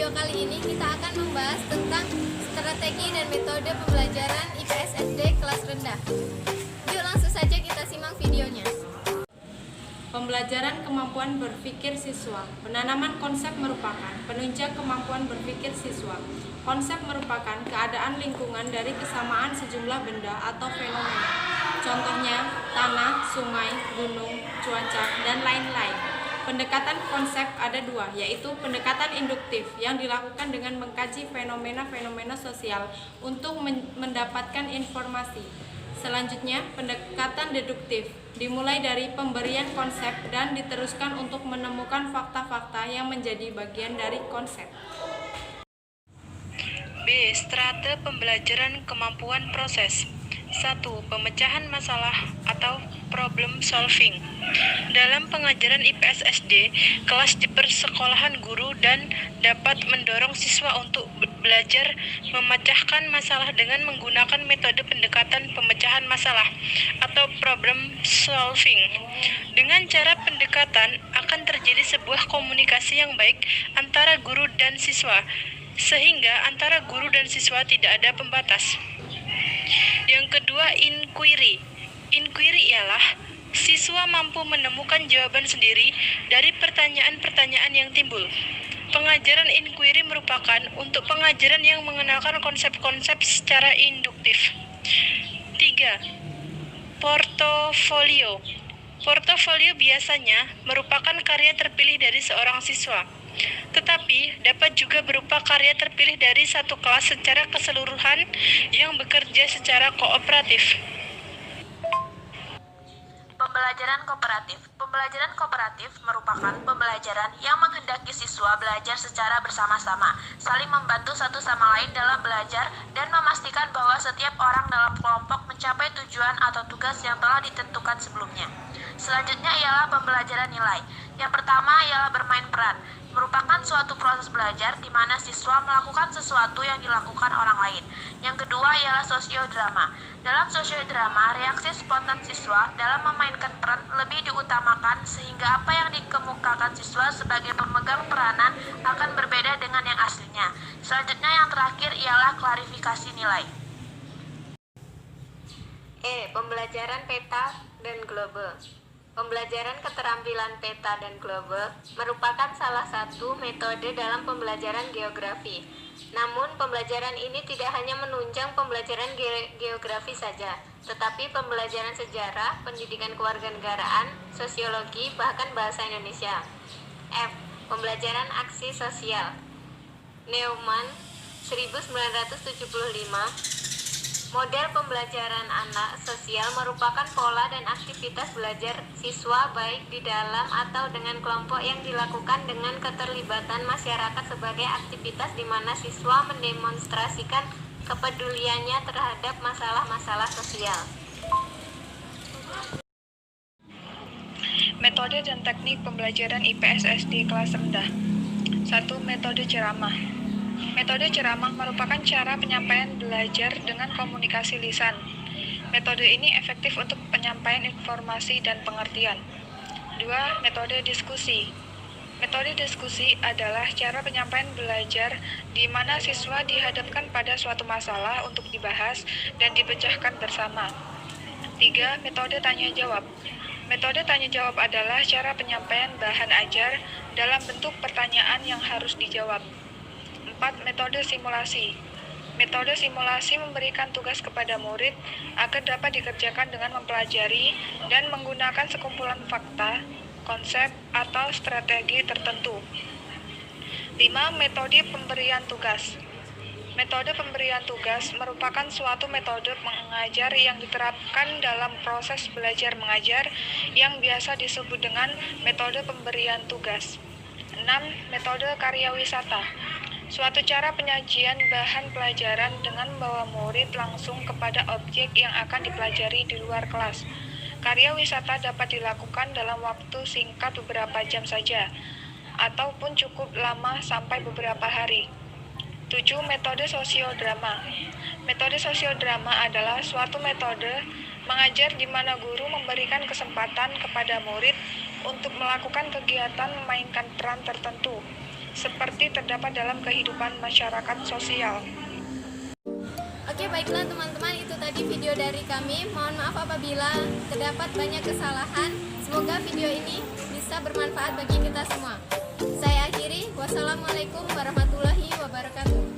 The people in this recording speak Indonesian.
video kali ini kita akan membahas tentang strategi dan metode pembelajaran IPS SD kelas rendah. Yuk langsung saja kita simak videonya. Pembelajaran kemampuan berpikir siswa. Penanaman konsep merupakan penunjang kemampuan berpikir siswa. Konsep merupakan keadaan lingkungan dari kesamaan sejumlah benda atau fenomena. Contohnya, tanah, sungai, gunung, cuaca, dan lain-lain. Pendekatan konsep ada dua, yaitu pendekatan induktif yang dilakukan dengan mengkaji fenomena-fenomena sosial untuk mendapatkan informasi. Selanjutnya, pendekatan deduktif dimulai dari pemberian konsep dan diteruskan untuk menemukan fakta-fakta yang menjadi bagian dari konsep. B. Strate pembelajaran kemampuan proses. 1. Pemecahan masalah atau problem solving. Dalam pengajaran IPS SD, kelas di persekolahan guru dan dapat mendorong siswa untuk belajar memecahkan masalah dengan menggunakan metode pendekatan pemecahan masalah atau problem solving. Dengan cara pendekatan akan terjadi sebuah komunikasi yang baik antara guru dan siswa, sehingga antara guru dan siswa tidak ada pembatas. Yang kedua, inquiry. Inquiry ialah siswa mampu menemukan jawaban sendiri dari pertanyaan-pertanyaan yang timbul. Pengajaran inquiry merupakan untuk pengajaran yang mengenalkan konsep-konsep secara induktif. 3. Portofolio. Portofolio biasanya merupakan karya terpilih dari seorang siswa, tetapi dapat juga berupa karya terpilih dari satu kelas secara keseluruhan yang bekerja secara kooperatif. Pembelajaran kooperatif. Pembelajaran kooperatif merupakan pembelajaran yang menghendaki siswa belajar secara bersama-sama, saling membantu satu sama lain dalam belajar, dan memastikan bahwa setiap orang dalam kelompok mencapai tujuan atau tugas yang telah ditentukan sebelumnya. Selanjutnya ialah pembelajaran nilai. Yang pertama ialah bermain peran. Merupakan suatu proses belajar di mana siswa melakukan sesuatu yang dilakukan orang lain. Yang kedua ialah sosiodrama. Dalam sosiodrama, reaksi spontan siswa dalam memainkan peran lebih diutamakan sehingga apa yang dikemukakan siswa sebagai pemegang peranan akan berbeda dengan yang aslinya. Selanjutnya yang terakhir ialah klarifikasi nilai. Pembelajaran peta dan globe. Pembelajaran keterampilan peta dan globe merupakan salah satu metode dalam pembelajaran geografi. Namun, pembelajaran ini tidak hanya menunjang pembelajaran geografi saja, tetapi pembelajaran sejarah, pendidikan kewarganegaraan, sosiologi, bahkan bahasa Indonesia. F. Pembelajaran aksi sosial. Neumann, 1975. Model pembelajaran anak sosial merupakan pola dan aktivitas belajar siswa baik di dalam atau dengan kelompok yang dilakukan dengan keterlibatan masyarakat sebagai aktivitas di mana siswa mendemonstrasikan kepeduliannya terhadap masalah-masalah sosial. Metode dan teknik pembelajaran IPS SD kelas rendah. 1. Metode ceramah. Metode ceramah merupakan cara penyampaian belajar dengan komunikasi lisan. Metode ini efektif untuk penyampaian informasi dan pengertian. 2. Metode diskusi. Metode diskusi adalah cara penyampaian belajar di mana siswa dihadapkan pada suatu masalah untuk dibahas dan dipecahkan bersama. 3. Metode tanya-jawab. Metode tanya-jawab adalah cara penyampaian bahan ajar dalam bentuk pertanyaan yang harus dijawab. 4. Metode simulasi. Metode simulasi memberikan tugas kepada murid agar dapat dikerjakan dengan mempelajari dan menggunakan sekumpulan fakta, konsep, atau strategi tertentu. 5. Metode pemberian tugas. Metode pemberian tugas merupakan suatu metode mengajar yang diterapkan dalam proses belajar mengajar yang biasa disebut dengan metode pemberian tugas. 6. Metode karya wisata. Suatu cara penyajian bahan pelajaran dengan membawa murid langsung kepada objek yang akan dipelajari di luar kelas. Karya wisata dapat dilakukan dalam waktu singkat beberapa jam saja, ataupun cukup lama sampai beberapa hari. 7. Metode sosiodrama. Metode sosiodrama adalah suatu metode mengajar di mana guru memberikan kesempatan kepada murid untuk melakukan kegiatan memainkan peran tertentu. seperti terdapat dalam kehidupan masyarakat sosial. Oke, baiklah teman-teman, itu tadi video dari kami. Mohon maaf apabila terdapat banyak kesalahan. Semoga video ini bisa bermanfaat bagi kita semua. Saya akhiri. Wassalamualaikum warahmatullahi wabarakatuh.